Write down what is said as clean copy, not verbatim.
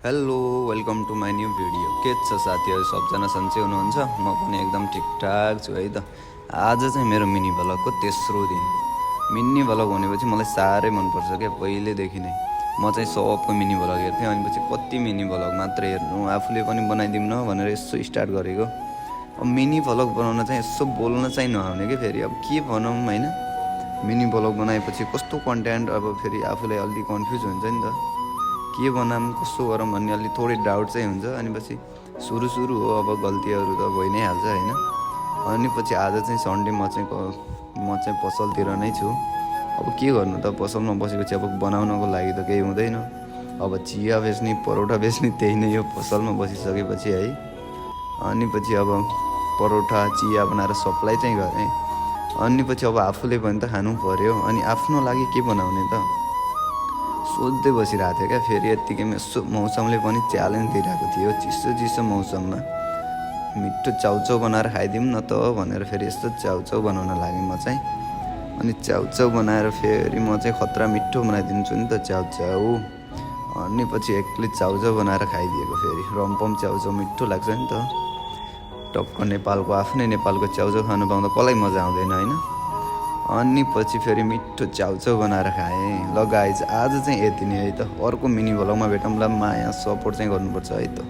Hello welcome to my new video. के छ साथीहरू, सबजना सन्चै हुनुहुन्छ? म पनि एकदम ठिकठाक छु है त। आज चाहिँ मेरो मिनी भ्लगको तेस्रो दिन। मिनी भ्लग भनेपछि मलाई साह्रै मनपर्छ क्या, पहिल्यैदेखि नै। म चाहिँ सबको मिनी भ्लग हेर्थेँ, अनि पछि कति मिनी भ्लग मात्र हेर्नु, आफूले पनि बनाइदिउँ न भनेर यसो स्टार्ट गरेको। अब मिनी भ्लग बनाउन चाहिँ यसो बोल्न चाहिँ नआउने कि, फेरि अब के भनौँ होइन। मिनी भ्लग बनाएपछि कस्तो कन्टेन्ट, अब फेरि आफूलाई अलि कन्फ्युज हुन्छ नि त, के बनाऊँ कसो गरौँ भन्ने अलि थोरै डाउट चाहिँ हुन्छ। अनि पछि सुरु हो, अब गल्तीहरू त भइ नै हाल्छ होइन। अनि पछि आज चाहिँ सन्डे म चाहिँ पसलतिर नै छु। अब के गर्नु त, पसलमा बसेपछि अब बनाउनको लागि त केही हुँदैन। अब चिया बेच्ने परोठा बेच्ने त्यही नै हो पसलमा बसिसकेपछि है। अनि पछि अब परोठा चिया बनाएर सप्लाई चाहिँ गरेँ। अनि पछि अब आफूले पनि त खानु पर्यो, अनि आफ्नो लागि के बनाउने त सोच्दै बसिरहेको थियो क्या। फेरि यत्तिकैमा यसो मौसमले पनि च्यालेन्ज दिइरहेको थियो, चिसो मौसममा मिठो चाउचाउ बनाएर खाइदिउँ न त भनेर फेरि यस्तो चाउचाउ बनाउन लागेँ म चाहिँ। अनि चाउचाउ बनाएर फेरि म चाहिँ खतरा मिठो बनाइदिन्छु नि त चाउचाउ। अनि पछि एक्लै चाउचाउ बनाएर खाइदिएको, फेरि रम्पम चाउचाउ मिठो लाग्छ नि त। टक्क नेपालको चाउचाउ खानु पाउँदा कसलाई मजा आउँदैन होइन। अनि पछि फेरि मिठो चाउचाउ बनाएर खाएँ। ल गाइज, आज चाहिँ यति नै है त। अर्को मिनी भ्लगमा भेटौँला। माया सपोर्ट चाहिँ गर्नुपर्छ है त।